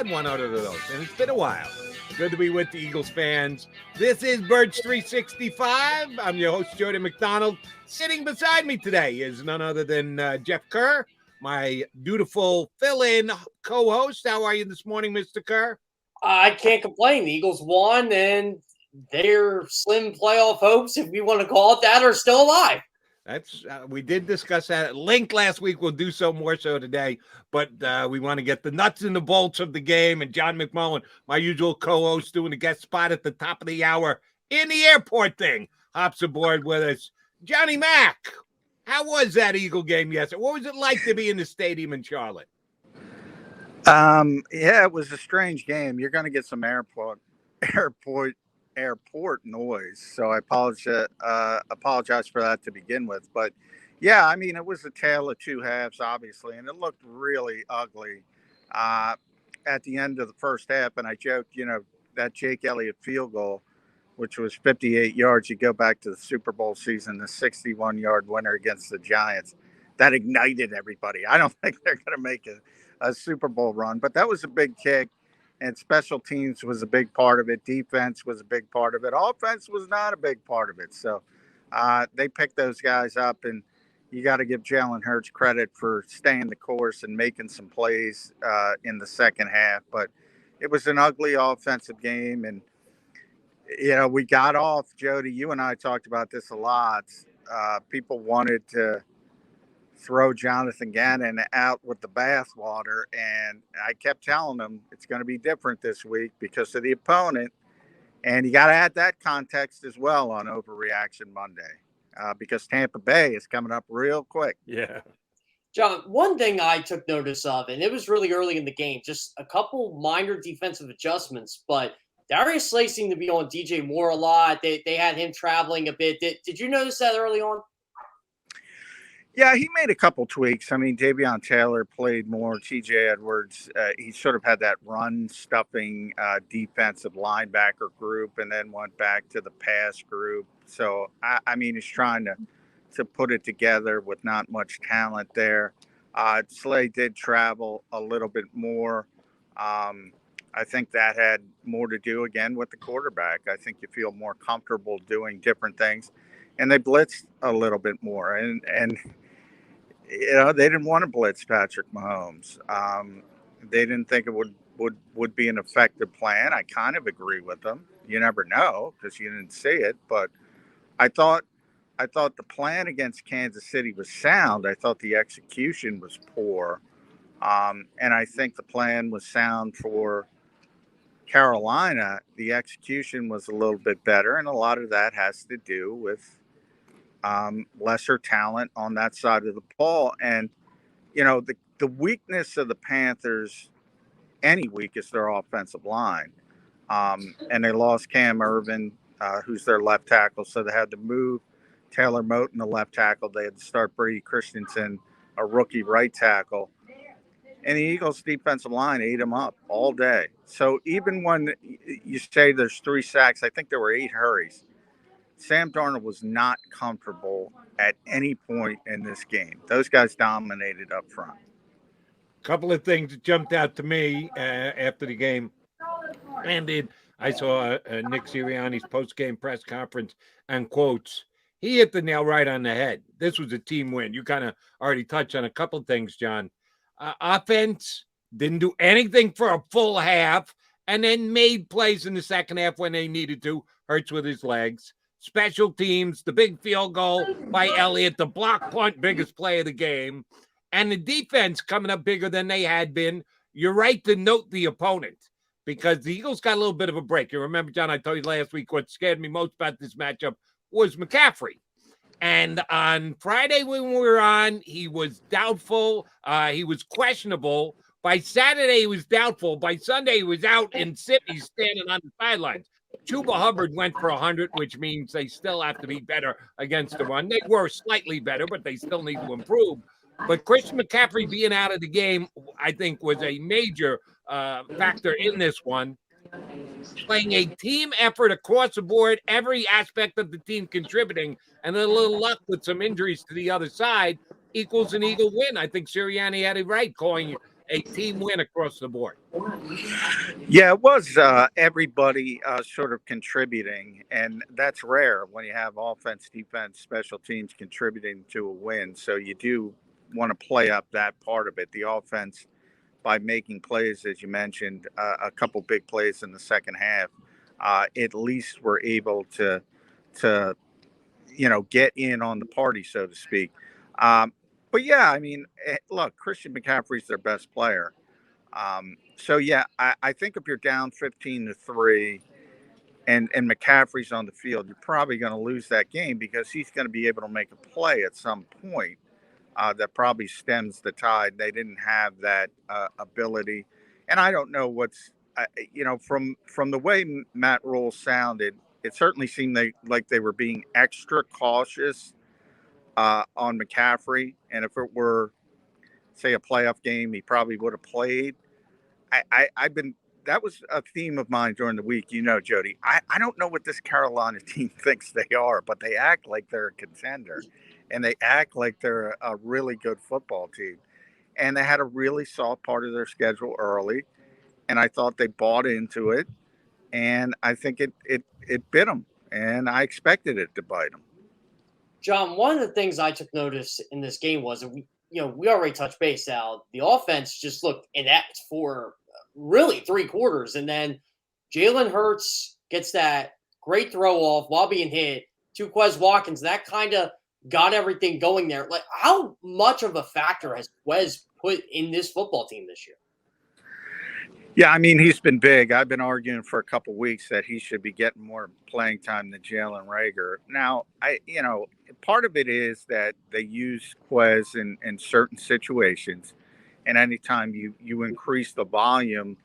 had one out of those, and it's been a while. Good to be with the Eagles fans. This is Birds 365. I'm your host, Jordan McDonald. Sitting beside me today is none other than Jeff Kerr, my dutiful fill-in co-host. How are you this morning, Mr. Kerr? I can't complain. The Eagles won, and their slim playoff hopes, if we want to call it that, are still alive. That's we did discuss that at length last week. We'll do so more so today, but we want to get the nuts and the bolts of the game. And John McMullen, my usual co-host, doing a guest spot at the top of the hour in the airport thing, hops aboard with us. Johnny Mac, how was that Eagle game yesterday? What was it like to be in the stadium in Charlotte? Yeah, it was a strange game. You're going to get some airport noise, so I apologize for that to begin with. But yeah, I mean, it was a tale of two halves, obviously, and it looked really ugly at the end of the first half. And I joked, that Jake Elliott field goal, which was 58 yards, you go back to the Super Bowl season, the 61-yard winner against the Giants, that ignited everybody. I don't think they're going to make a Super Bowl run, but that was a big kick. And special teams was a big part of it. Defense was a big part of it. Offense was not a big part of it. So they picked those guys up, and you got to give Jalen Hurts credit for staying the course and making some plays in the second half. But it was an ugly offensive game, and we got off. Jody, you and I talked about this a lot. People wanted to throw Jonathan Gannon out with the bathwater, and I kept telling them it's going to be different this week because of the opponent, and you got to add that context as well on Overreaction Monday because Tampa Bay is coming up real quick. Yeah. John, one thing I took notice of, and it was really early in the game, just a couple minor defensive adjustments, but Darius Slay seemed to be on DJ Moore a lot. They had him traveling a bit. Did you notice that early on? Yeah, he made a couple tweaks. I mean, Davion Taylor played more. TJ Edwards, he sort of had that run-stuffing defensive linebacker group and then went back to the pass group. So, I mean, he's trying to put it together with not much talent there. Slay did travel a little bit more. I think that had more to do, again, with the quarterback. I think you feel more comfortable doing different things. And they blitzed a little bit more. And they didn't want to blitz Patrick Mahomes. They didn't think it would be an effective plan. I kind of agree with them. You never know because you didn't see it. But I thought the plan against Kansas City was sound. I thought the execution was poor. And I think the plan was sound for Carolina. The execution was a little bit better. And a lot of that has to do with lesser talent on that side of the ball. And, the weakness of the Panthers any week is their offensive line. And they lost Cam Irvin, who's their left tackle. So they had to move Taylor Moton, the left tackle. They had to start Brady Christensen, a rookie right tackle. And the Eagles' defensive line ate them up all day. So even when you say there's 3 sacks, I think there were 8 hurries. Sam Darnold was not comfortable at any point in this game. Those guys dominated up front. A couple of things that jumped out to me after the game ended. I saw Nick Sirianni's post-game press conference and quotes. He hit the nail right on the head. This was a team win. You kind of already touched on a couple of things, John. Offense didn't do anything for a full half and then made plays in the second half when they needed to. Hurts with his legs. Special teams, the big field goal by Elliott, the block punt, biggest play of the game, and the defense coming up bigger than they had been. You're right to note the opponent because the Eagles got a little bit of a break. You remember, John, I told you last week what scared me most about this matchup was McCaffrey. And on Friday when we were on, he was doubtful. He was questionable. By Saturday, he was doubtful. By Sunday, he was out in Sydney standing on the sidelines. Chuba Hubbard went for 100, which means they still have to be better against the run. They were slightly better, but they still need to improve. But Christian McCaffrey being out of the game, I think, was a major factor in this one. Playing a team effort across the board, every aspect of the team contributing, and a little luck with some injuries to the other side equals an Eagle win. I think Sirianni had it right, calling a team win across the board. Yeah, it was everybody sort of contributing, and that's rare when you have offense, defense, special teams contributing to a win. So you do want to play up that part of it. The offense, by making plays, as you mentioned, a couple big plays in the second half, at least were able to get in on the party, so to speak. But yeah, I mean, look, Christian McCaffrey's their best player. So yeah, I think if you're down 15-3 and McCaffrey's on the field, you're probably going to lose that game because he's going to be able to make a play at some point that probably stems the tide. They didn't have that ability, and I don't know what's from the way Matt Rule sounded, it certainly seemed like they were being extra cautious on McCaffrey, and if it were, say, a playoff game, he probably would have played. I've been that was a theme of mine during the week. Jody, I don't know what this Carolina team thinks they are, but they act like they're a contender, and they act like they're a really good football team. And they had a really soft part of their schedule early, and I thought they bought into it, and I think it bit them, and I expected it to bite them. John, one of the things I took notice in this game was, and we already touched base now, the offense just looked inept for really 3 quarters. And then Jalen Hurts gets that great throw off while being hit to Quez Watkins. That kind of got everything going there. Like, how much of a factor has Quez put in this football team this year? Yeah, I mean, he's been big. I've been arguing for a couple of weeks that he should be getting more playing time than Jalen Reagor. Now, part of it is that they use Quez in certain situations, and anytime you increase the volume,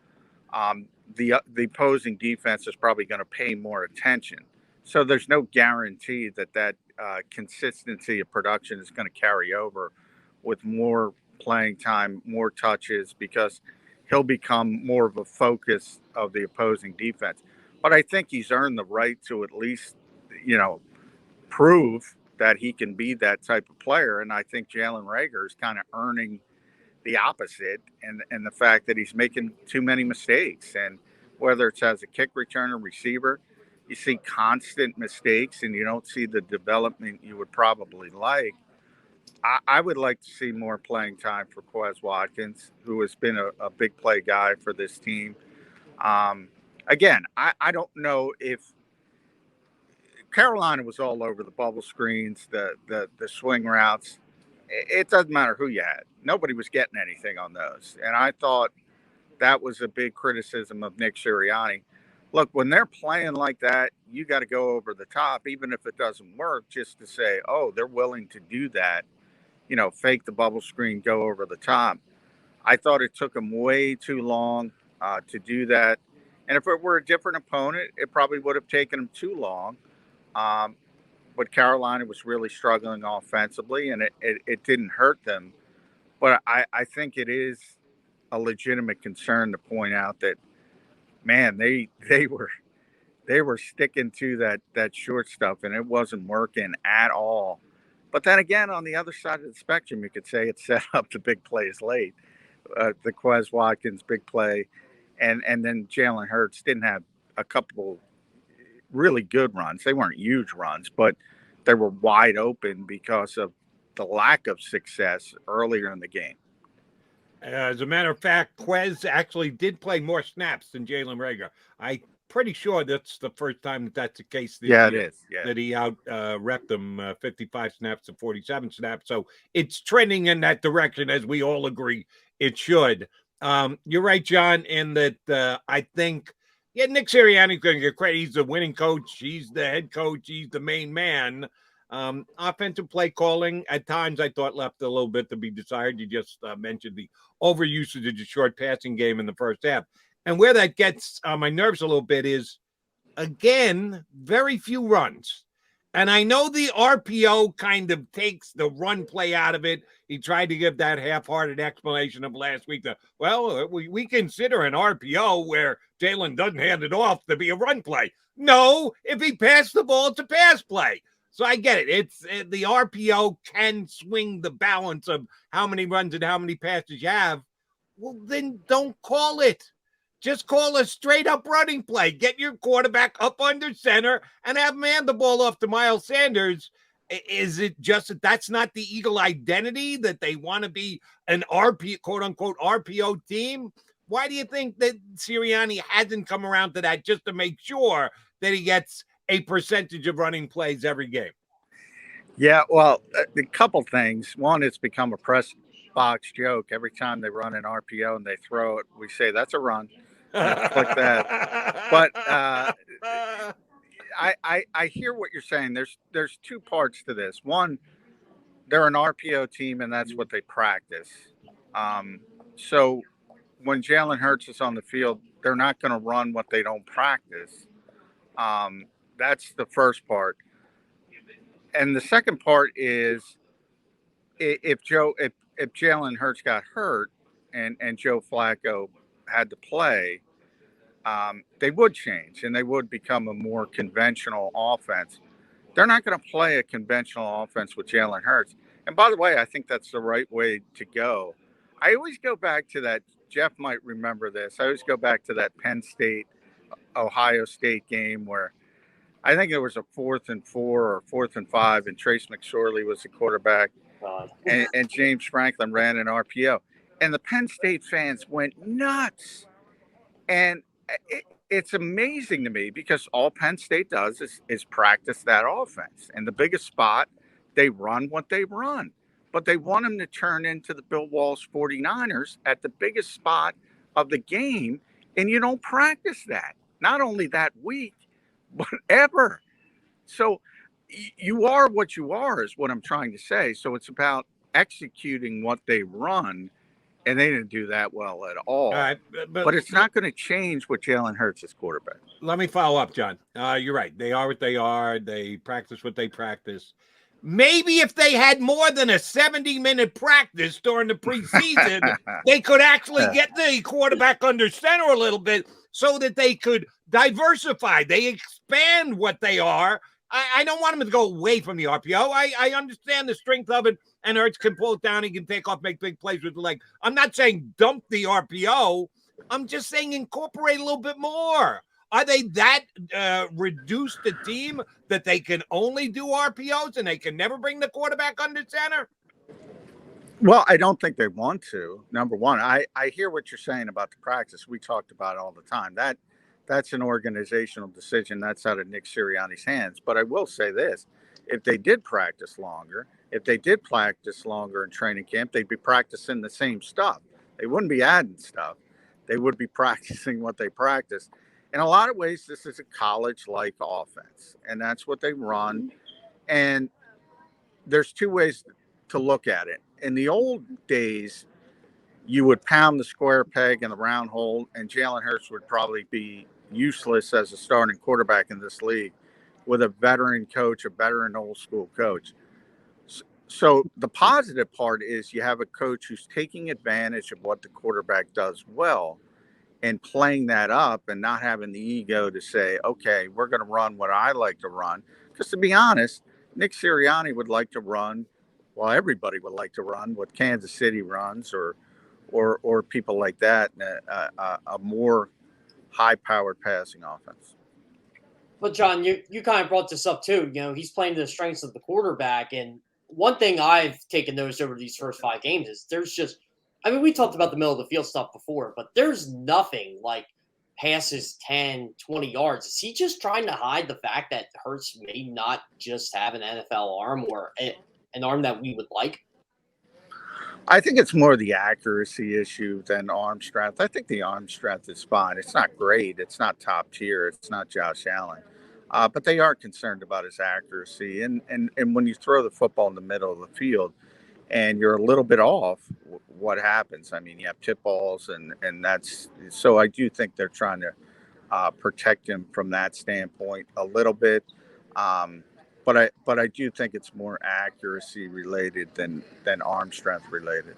the opposing defense is probably going to pay more attention. So there's no guarantee that consistency of production is going to carry over with more playing time, more touches, because he'll become more of a focus of the opposing defense. But I think he's earned the right to at least, prove that he can be that type of player. And I think Jalen Reagor is kind of earning the opposite, and the fact that he's making too many mistakes. And whether it's as a kick returner, receiver, you see constant mistakes and you don't see the development you would probably like. I would like to see more playing time for Quez Watkins, who has been a big play guy for this team. Again, I don't know if Carolina was all over the bubble screens, the swing routes. It doesn't matter who you had. Nobody was getting anything on those. And I thought that was a big criticism of Nick Sirianni. Look, when they're playing like that, you got to go over the top, even if it doesn't work, just to say, oh, they're willing to do that. Fake the bubble screen, go over the top. I thought it took them way too long to do that. And if it were a different opponent, it probably would have taken them too long. But Carolina was really struggling offensively, and it didn't hurt them. But I think it is a legitimate concern to point out that, man, they were sticking to that short stuff, and it wasn't working at all. But then again, on the other side of the spectrum, you could say it set up the big plays late. The Quez Watkins big play, and then Jalen Hurts didn't have a couple really good runs. They weren't huge runs, but they were wide open because of the lack of success earlier in the game. As a matter of fact, Quez actually did play more snaps than Jalen Reagor. I'm pretty sure that's the first time that's the case this year. It is. Yeah. That he out-repped them 55 snaps to 47 snaps. So it's trending in that direction, as we all agree it should. You're right, John, in that I think, Nick Sirianni's going to get credit. He's the winning coach. He's the head coach. He's the main man. Offensive play calling at times I thought left a little bit to be desired. You just mentioned the overusage of the short passing game in the first half. And where that gets on my nerves a little bit is, again, very few runs. And I know the RPO kind of takes the run play out of it. He tried to give that half-hearted explanation of last week that, we consider an RPO where Jalen doesn't hand it off to be a run play. No, if he passed the ball, it's a pass play. So I get it. It's the RPO can swing the balance of how many runs and how many passes you have. Well, then don't call it. Just call a straight up running play. Get your quarterback up under center and have him hand the ball off to Miles Sanders. Is it just that that's not the Eagle identity, that they want to be an quote unquote RPO team? Why do you think that Sirianni hasn't come around to that just to make sure that he gets a percentage of running plays every game? Yeah, well, a couple things. One, it's become a press box joke. Every time they run an RPO and they throw it, we say that's a run. Click that. But I hear what you're saying. There's two parts to this. One, they're an RPO team, and that's what they practice. So when Jalen Hurts is on the field, they're not going to run what they don't practice. That's the first part. And the second part is if Jalen Hurts got hurt and Joe Flacco had to play, they would change and they would become a more conventional offense. They're not going to play a conventional offense with Jalen Hurts. And by the way, I think that's the right way to go. I always go back to that. Jeff might remember this. I always go back to that Penn State, Ohio State game where I think it was a 4th and 4 or 4th and 5, and Trace McSorley was the quarterback, and James Franklin ran an RPO. And the Penn State fans went nuts. And it's amazing to me because all Penn State does is practice that offense. And the biggest spot, they run what they run. But they want them to turn into the Bill Walsh 49ers at the biggest spot of the game, and you don't practice that. Not only that week, but ever. So you are what you are is what I'm trying to say. So it's about executing what they run, and they didn't do that well at all. All right, but it's not going to change with Jalen Hurts as quarterback. Let me follow up, John. You're right. They are what they are. They practice what they practice. Maybe if they had more than a 70-minute practice during the preseason, they could actually get the quarterback under center a little bit so that they could diversify. They expand what they are. I don't want them to go away from the RPO. I understand the strength of it, and Hurts can pull it down. He can take off, make big plays with the leg. I'm not saying dump the RPO. I'm just saying incorporate a little bit more. Are they that reduced a team that they can only do RPOs and they can never bring the quarterback under center? Well, I don't think they want to. Number one, I hear what you're saying about the practice. We talked about it all the time. That's an organizational decision. That's out of Nick Sirianni's hands. But I will say this. If they did practice longer, in training camp, they'd be practicing the same stuff. They wouldn't be adding stuff. They would be practicing what they practice. In a lot of ways, this is a college-like offense, and that's what they run. And there's two ways to look at it. In the old days, you would pound the square peg in the round hole, and Jalen Hurts would probably be useless as a starting quarterback in this league with a veteran coach, a veteran old-school coach. So the positive part is you have a coach who's taking advantage of what the quarterback does well and playing that up and not having the ego to say, okay, we're going to run what I like to run. Because to be honest, Nick Sirianni would like to run, well, everybody would like to run what Kansas City runs or people like that, a more high-powered passing offense. But, John, you kind of brought this up, too. You know, he's playing to the strengths of the quarterback. And one thing I've taken notice over these first 5 games is there's just – I mean, we talked about the middle of the field stuff before, but there's nothing like passes 10, 20 yards. Is he just trying to hide the fact that Hurts may not just have an NFL arm or an arm that we would like? I think it's more the accuracy issue than arm strength. I think the arm strength is fine. It's not great. It's not top tier. It's not Josh Allen. But they are concerned about his accuracy. And when you throw the football in the middle of the field, and you're a little bit off, what happens? I mean, you have tip balls, and that's so. I do think they're trying to protect him from that standpoint a little bit, but I do think it's more accuracy related than arm strength related.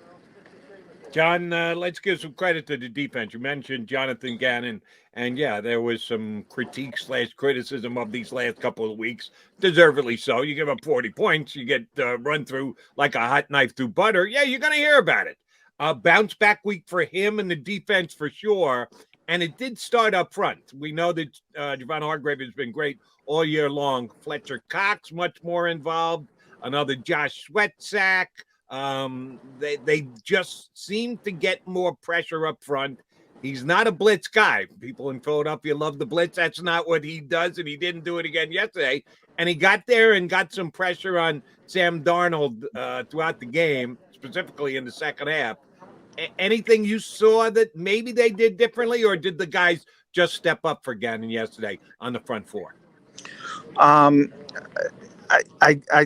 John, let's give some credit to the defense. You mentioned Jonathan Gannon, and yeah, there was some critique / criticism of these last couple of weeks, deservedly so. You give up 40 points, you get run through like a hot knife through butter. Yeah, you're going to hear about it. A bounce back week for him and the defense for sure. And it did start up front. We know that Javon Hargrave has been great all year long. Fletcher Cox, much more involved. Another Josh Sweat sack. They just seem to get more pressure up front. He's not a blitz guy. People in Philadelphia love the blitz. That's not what he does, and he didn't do it again yesterday. And he got there and got some pressure on Sam Darnold throughout the game, specifically in the second half. Anything you saw that maybe they did differently, or did the guys just step up for Gannon yesterday on the front four? I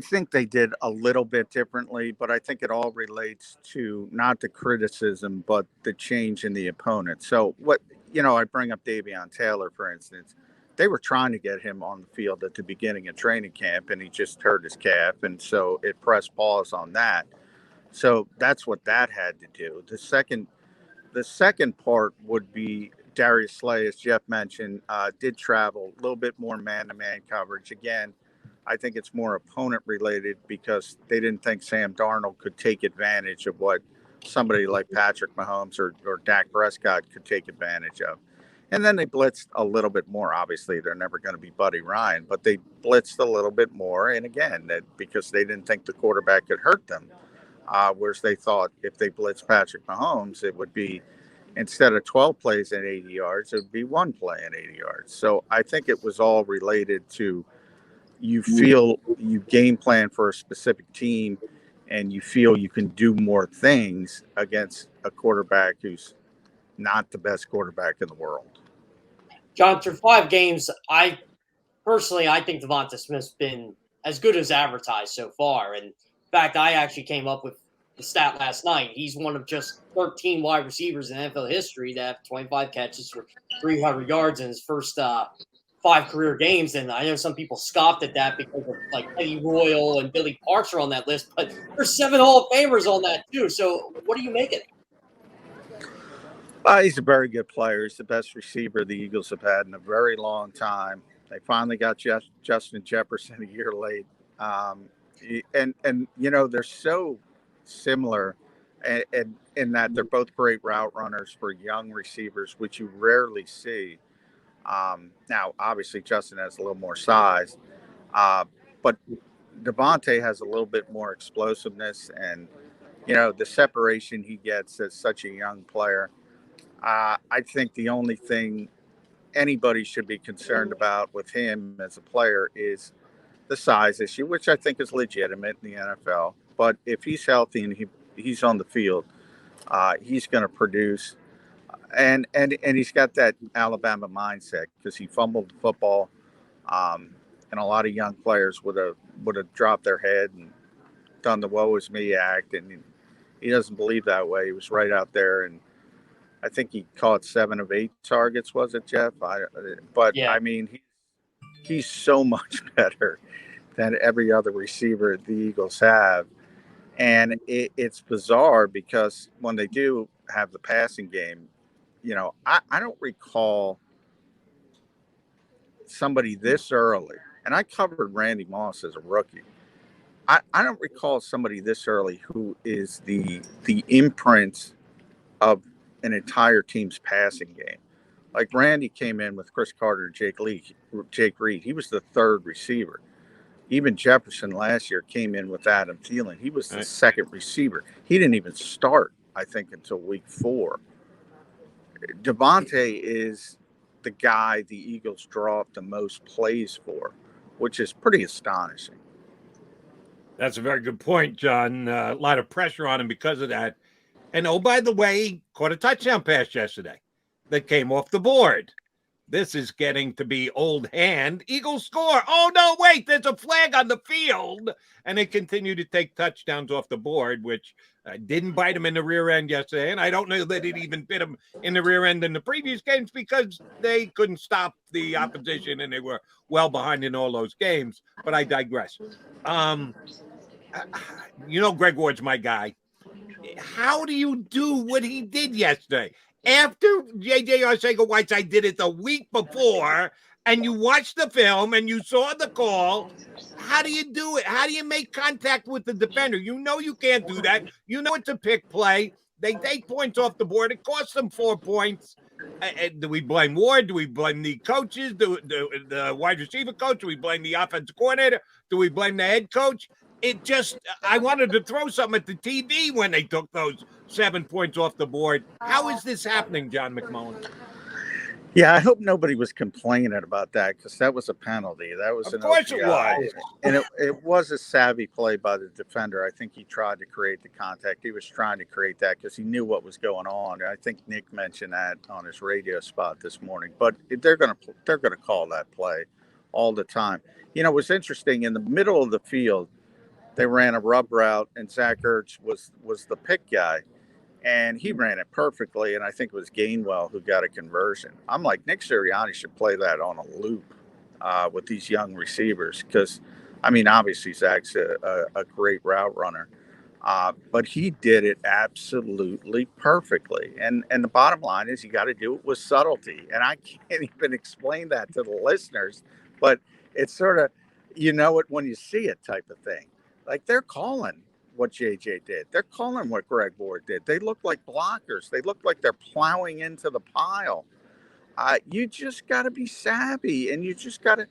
think they did a little bit differently, but I think it all relates to not the criticism, but the change in the opponent. So I bring up Davion Taylor, for instance. They were trying to get him on the field at the beginning of training camp, and he just hurt his calf, and so it pressed pause on that. So that's what that had to do. The second part would be Darius Slay, as Jeff mentioned, did travel a little bit more man-to-man coverage. Again, I think it's more opponent related because they didn't think Sam Darnold could take advantage of what somebody like Patrick Mahomes or Dak Prescott could take advantage of. And then they blitzed a little bit more. Obviously, they're never going to be Buddy Ryan, but they blitzed a little bit more. And again, because they didn't think the quarterback could hurt them. Whereas they thought if they blitzed Patrick Mahomes, it would be instead of 12 plays at 80 yards, it would be one play at 80 yards. So I think it was all related to you feel you game plan for a specific team and you feel you can do more things against a quarterback who's not the best quarterback in the world. John, through 5 games, I think Devonta Smith's been as good as advertised so far. And in fact, I actually came up with the stat last night. He's one of just 13 wide receivers in NFL history that have 25 catches for 300 yards in his first 5 career games. And I know some people scoffed at that because of like Eddie Royal and Billy Parks are on that list, but there's 7 Hall of Famers on that too. So what do you make of it? He's a very good player. He's the best receiver the Eagles have had in a very long time. They finally got Justin Jefferson a year late. And they're so similar and in that they're both great route runners for young receivers, which you rarely see. Now, obviously, Justin has a little more size, but Devontae has a little bit more explosiveness and, the separation he gets as such a young player. I think the only thing anybody should be concerned about with him as a player is the size issue, which I think is legitimate in the NFL. But if he's healthy and he's on the field, he's going to produce. And he's got that Alabama mindset because he fumbled the football, and a lot of young players would have dropped their head and done the woe is me act, and he doesn't believe that way. He was right out there, and I think he caught 7 of 8 targets. Was it, Jeff? Yeah. I mean, he's so much better than every other receiver the Eagles have, and it's bizarre because when they do have the passing game. I don't recall somebody this early, and I covered Randy Moss as a rookie. I don't recall somebody this early who is the imprint of an entire team's passing game. Like Randy came in with Chris Carter and Jake Reed. He was the 3rd receiver. Even Jefferson last year came in with Adam Thielen. He was the 2nd receiver. He didn't even start, I think, until week 4. Devontae is the guy the Eagles draw up the most plays for, which is pretty astonishing. That's a very good point, John. A lot of pressure on him because of that. And oh, by the way, he caught a touchdown pass yesterday that came off the board. This is getting to be old hand. Eagles score. Oh, no, wait, there's a flag on the field. And they continue to take touchdowns off the board, which didn't bite him in the rear end yesterday. And I don't know that it even bit him in the rear end in the previous games because they couldn't stop the opposition and they were well behind in all those games. But I digress. Greg Ward's my guy. How do you do what he did yesterday? After J.J. Arcega-Whiteside did it the week before, and you watched the film and you saw the call, how do you do it? How do you make contact with the defender? You know you can't do that. You know it's a pick play. They take points off the board. It costs them 4 points. Do we blame Ward? Do we blame the coaches? The wide receiver coach? Do we blame the offensive coordinator? Do we blame the head coach? I wanted to throw something at the TV when they took those 7 points off the board. How is this happening, John McMullen? Yeah, I hope nobody was complaining about that because that was a penalty. That was of course it was. And it was a savvy play by the defender. I think he tried to create the contact. He was trying to create that because he knew what was going on. I think Nick mentioned that on his radio spot this morning. But they're gonna call that play all the time. You know, it was interesting. In the middle of the field, they ran a rub route, and Zach Ertz was the pick guy. And he ran it perfectly, and I think it was Gainwell who got a conversion. I'm like, Nick Sirianni should play that on a loop with these young receivers because, I mean, obviously Zach's a great route runner, but he did it absolutely perfectly. And the bottom line is you got to do it with subtlety. And I can't even explain that to the listeners, but it's sort of, you know it when you see it type of thing. Like they're calling what JJ did. They're calling what Greg Ward did. They look like blockers. They look like they're plowing into the pile. You just got to be savvy, and you just got to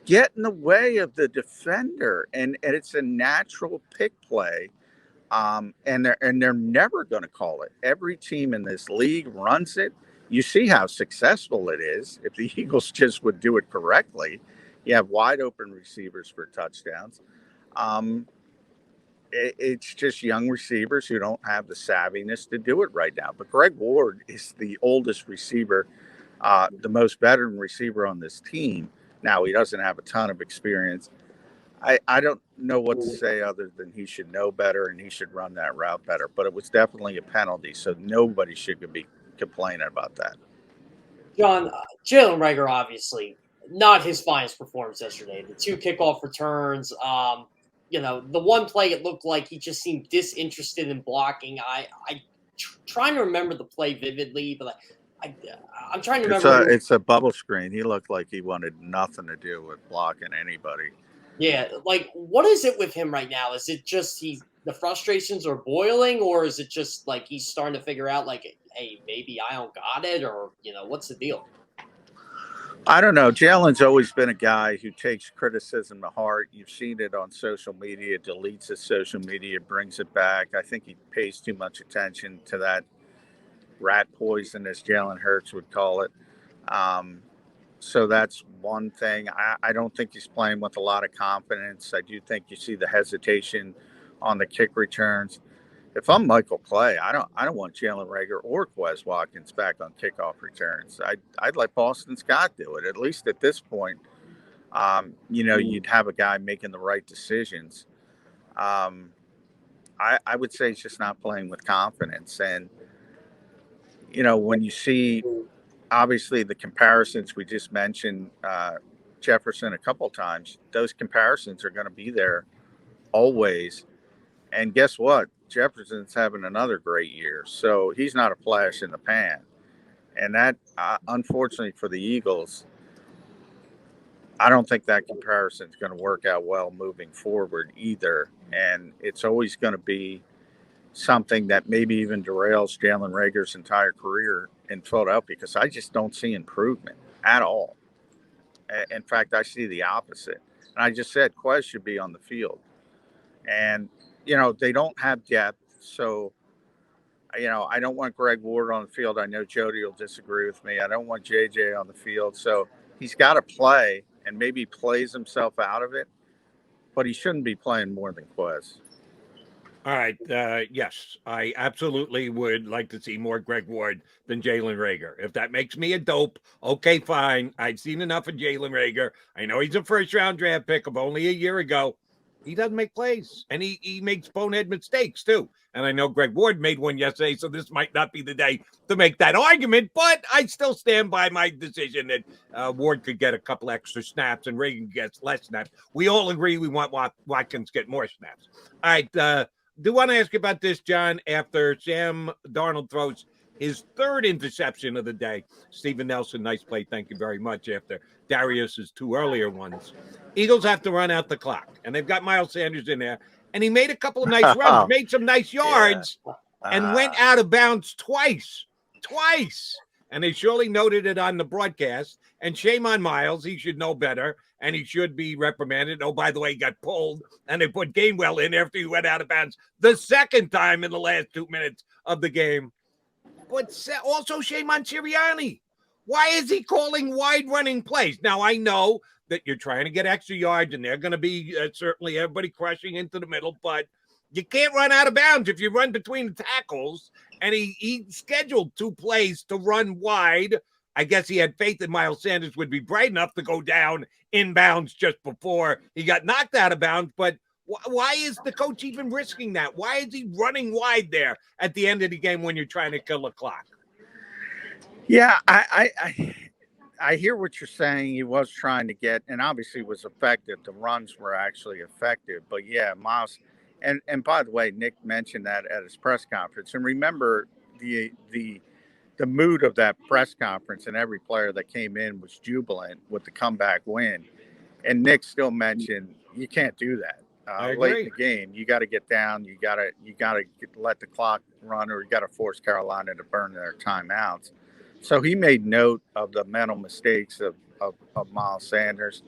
get in the way of the defender. And it's a natural pick play. And they're never going to call it. Every team in this league runs it. You see how successful it is. If the Eagles just would do it correctly, you have wide open receivers for touchdowns. It's just young receivers who don't have the savviness to do it right now. But Greg Ward is the oldest receiver, the most veteran receiver on this team. Now, he doesn't have a ton of experience. I don't know what to say other than he should know better and he should run that route better. But it was definitely a penalty, so nobody should be complaining about that. John, Jalen Reagor, obviously, not his finest performance yesterday. The 2 kickoff returns, you know, the one play, it looked like he just seemed disinterested in blocking. I'm trying to remember the play vividly, but I'm trying to remember. It's a bubble screen. He looked like he wanted nothing to do with blocking anybody. Yeah, like what is it with him right now? Is it just the frustrations are boiling, or is it just like he's starting to figure out like, hey, maybe I don't got it, or you know, what's the deal? I don't know. Jalen's always been a guy who takes criticism to heart. You've seen it on social media, deletes his social media, brings it back. I think he pays too much attention to that rat poison, as Jalen Hurts would call it. So that's one thing. I don't think he's playing with a lot of confidence. I do think you see the hesitation on the kick returns. If I'm Michael Clay, I don't want Jalen Reagor or Quez Watkins back on kickoff returns. I'd let Boston Scott do it. At least at this point, you know, you'd have a guy making the right decisions. I would say he's just not playing with confidence. And, you know, when you see, obviously, the comparisons we just mentioned, Jefferson a couple times, those comparisons are going to be there always. And guess what? Jefferson's having another great year. So he's not a flash in the pan. And that, unfortunately for the Eagles, I don't think that comparison is going to work out well moving forward either. And it's always going to be something that maybe even derails Jalen Reagor's entire career in Philadelphia because I just don't see improvement at all. In fact, I see the opposite. And I just said Quez should be on the field. And you know, they don't have depth. So, you know, I don't want Greg Ward on the field. I know Jody will disagree with me. I don't want JJ on the field. So he's got to play and maybe plays himself out of it. But he shouldn't be playing more than Quez. All right. Yes, I absolutely would like to see more Greg Ward than Jalen Reagor. If that makes me a dope, okay, fine. I've seen enough of Jalen Reagor. I know he's a first-round draft pick of only a year ago. He doesn't make plays, and he makes bonehead mistakes, too. And I know Greg Ward made one yesterday, so this might not be the day to make that argument, but I still stand by my decision that Ward could get a couple extra snaps and Reagor gets less snaps. We all agree we want Watkins get more snaps. All right, do want to ask you about this, John, after Sam Darnold throws his 3rd interception of the day. Steven Nelson, nice play. Thank you very much. After Darius's 2 earlier ones. Eagles have to run out the clock, and they've got Miles Sanders in there. And he made a couple of nice runs, made some nice yards. Yeah. and went out of bounds twice. And they surely noted it on the broadcast. And shame on Miles. He should know better, and he should be reprimanded. Oh, by the way, he got pulled, and they put Gainwell in after he went out of bounds the second time in the last 2 minutes of the game. But also shame on Sirianni. Why is he calling wide running plays? Now, I know that you're trying to get extra yards, and they're going to be certainly everybody crushing into the middle, but you can't run out of bounds if you run between the tackles. And he scheduled 2 plays to run wide. I guess he had faith that Miles Sanders would be bright enough to go down inbounds just before he got knocked out of bounds. But why is the coach even risking that? Why is he running wide there at the end of the game when you're trying to kill the clock? Yeah, I hear what you're saying. He was trying to get, and obviously was effective. The runs were actually effective. But yeah, Miles, and by the way, Nick mentioned that at his press conference. And remember, the mood of that press conference, and every player that came in was jubilant with the comeback win. And Nick still mentioned you can't do that late in the game. You got to get down. You got to let the clock run, or you got to force Carolina to burn their timeouts. So he made note of the mental mistakes of Miles Sanders.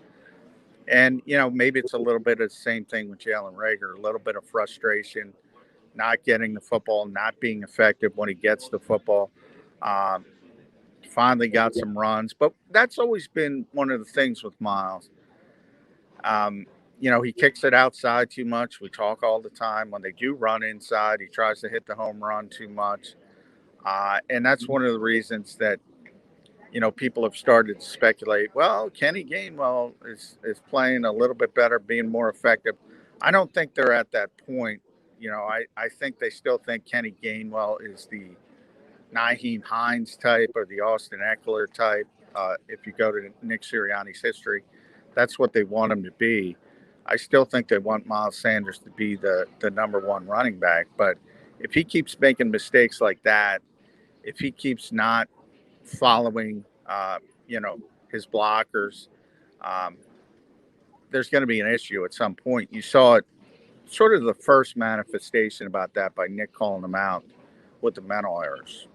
And, maybe it's a little bit of the same thing with Jalen Reagor, a little bit of frustration, not getting the football, not being effective when he gets the football. Finally got some runs, but that's always been one of the things with Miles. He kicks it outside too much. We talk all the time. When they do run inside, he tries to hit the home run too much. And that's one of the reasons that, people have started to speculate, well, Kenny Gainwell is playing a little bit better, being more effective. I don't think they're at that point. I think they still think Kenny Gainwell is the Nyheim Hines type or the Austin Eckler type. If you go to Nick Sirianni's history, that's what they want him to be. I still think they want Miles Sanders to be the number one running back. But if he keeps making mistakes like that, if he keeps not following, his blockers, there's going to be an issue at some point. You saw it, sort of the first manifestation about that by Nick calling him out with the mental errors.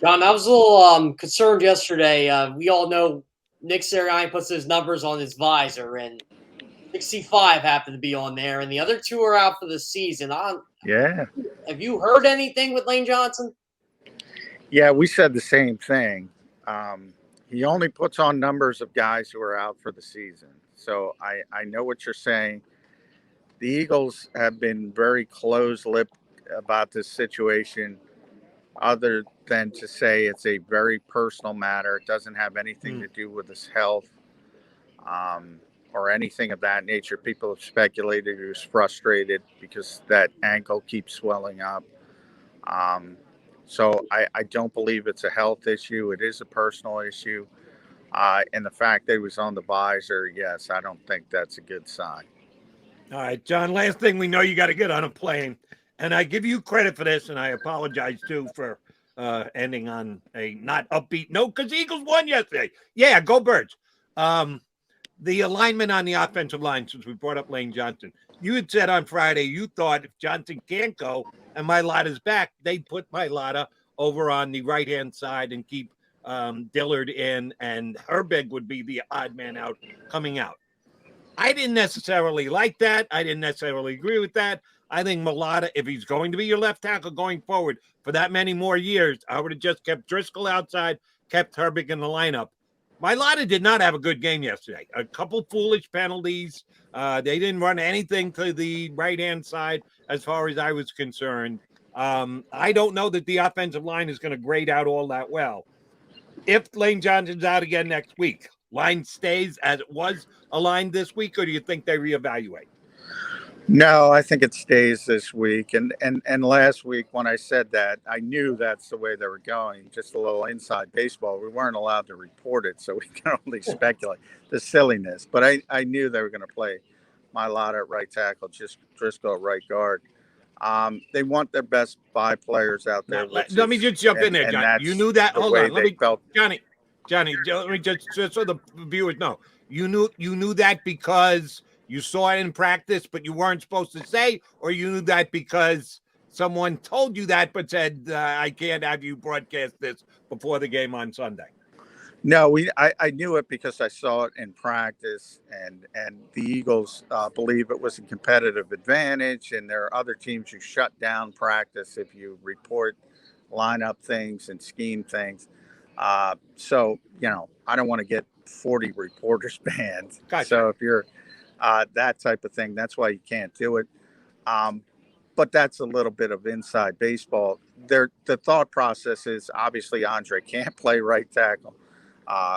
John, I was a little concerned yesterday. We all know Nick Sirianni puts his numbers on his visor, and 65 happened to be on there, and the other 2 are out for the season. Yeah. Have you heard anything with Lane Johnson? Yeah, we said the same thing. He only puts on numbers of guys who are out for the season. So I know what you're saying. The Eagles have been very close-lipped about this situation, other than to say it's a very personal matter. It doesn't have anything to do with his health or anything of that nature. People have speculated he was frustrated because that ankle keeps swelling up. So I don't believe it's a health issue. It is a personal issue. And the fact that he was on the visor, yes, I don't think that's a good sign. All right, John, last thing, we know you got to get on a plane. And I give you credit for this, and I apologize, too, for ending on a not upbeat note, because the Eagles won yesterday. Yeah, go Birds. The alignment on the offensive line, since we brought up Lane Johnson, you had said on Friday you thought if Johnson can't go and Mailata's back, they'd put Mailata over on the right-hand side and keep Dillard in, and Herbig would be the odd man out coming out. I didn't necessarily like that. I didn't necessarily agree with that. I think Mailata, if he's going to be your left tackle going forward for that many more years, I would have just kept Driscoll outside, kept Herbig in the lineup. Mailata did not have a good game yesterday. A couple foolish penalties. They didn't run anything to the right-hand side as far as I was concerned. I don't know that the offensive line is going to grade out all that well. If Lane Johnson's out again next week, line stays as it was aligned this week, or do you think they reevaluate? No, I think it stays this week. And last week when I said that, I knew that's the way they were going. Just a little inside baseball. We weren't allowed to report it, so we can only speculate the silliness. But I knew they were going to play Mailata at right tackle, just Driscoll at right guard. They want their best 5 players out there. Let me just jump in there, John. You knew that. Hold on. Let me, Johnny, let me just so the viewers know. You knew that because you saw it in practice, but you weren't supposed to say, or you knew that because someone told you that, but said, I can't have you broadcast this before the game on Sunday? No, I knew it because I saw it in practice, and the Eagles believe it was a competitive advantage, and there are other teams who shut down practice if you report lineup things and scheme things. So, I don't want to get 40 reporters banned. Gotcha. So if you're that type of thing, that's why you can't do it. But that's a little bit of inside baseball. The thought process is obviously Andre can't play right tackle.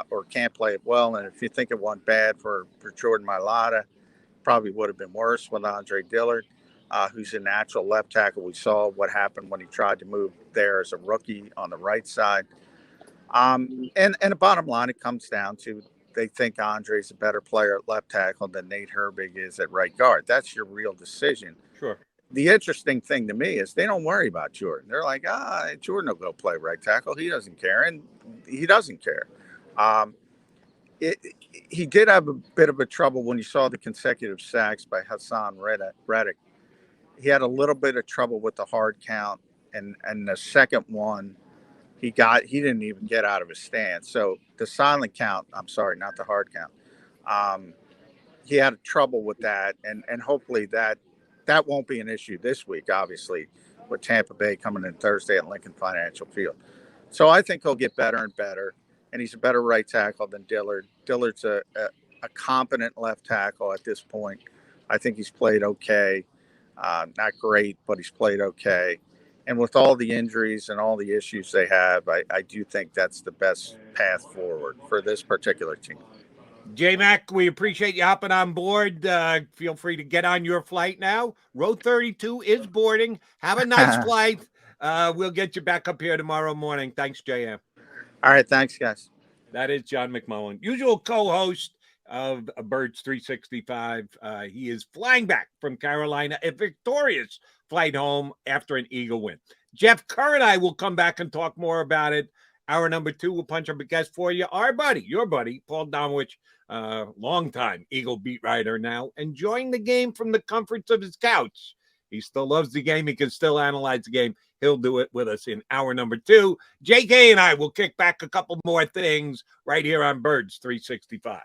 Or can't play it well. And if you think it went bad for Jordan Mailata, probably would have been worse with Andre Dillard, who's a natural left tackle. We saw what happened when he tried to move there as a rookie on the right side. And the bottom line, it comes down to they think Andre's a better player at left tackle than Nate Herbig is at right guard. That's your real decision. Sure. The interesting thing to me is they don't worry about Jordan. They're like, Jordan will go play right tackle. He doesn't care. And he doesn't care. He did have a bit of a trouble when you saw the consecutive sacks by Hassan Reddick. He had a little bit of trouble with the hard count, and the second one he didn't even get out of his stance. So the silent count, I'm sorry, not the hard count. He had trouble with that, and hopefully that won't be an issue this week, obviously, with Tampa Bay coming in Thursday at Lincoln Financial Field. So I think he'll get better and better. And he's a better right tackle than Dillard. Dillard's a competent left tackle at this point. I think he's played okay. Not great, but he's played okay. And with all the injuries and all the issues they have, I do think that's the best path forward for this particular team. J-Mac, we appreciate you hopping on board. Feel free to get on your flight now. Row 32 is boarding. Have a nice flight. We'll get you back up here tomorrow morning. Thanks, JM. All right, thanks, guys. That is John McMullen, usual co-host of Birds 365. He is flying back from Carolina, a victorious flight home after an Eagle win. Jeff Kerr and I will come back and talk more about it. Hour number 2, we'll punch up a guest for you. Our buddy, your buddy, Paul Domowitch, longtime Eagle beat writer now, enjoying the game from the comforts of his couch. He still loves the game. He can still analyze the game. He'll do it with us in hour number 2. JK and I will kick back a couple more things right here on Birds 365.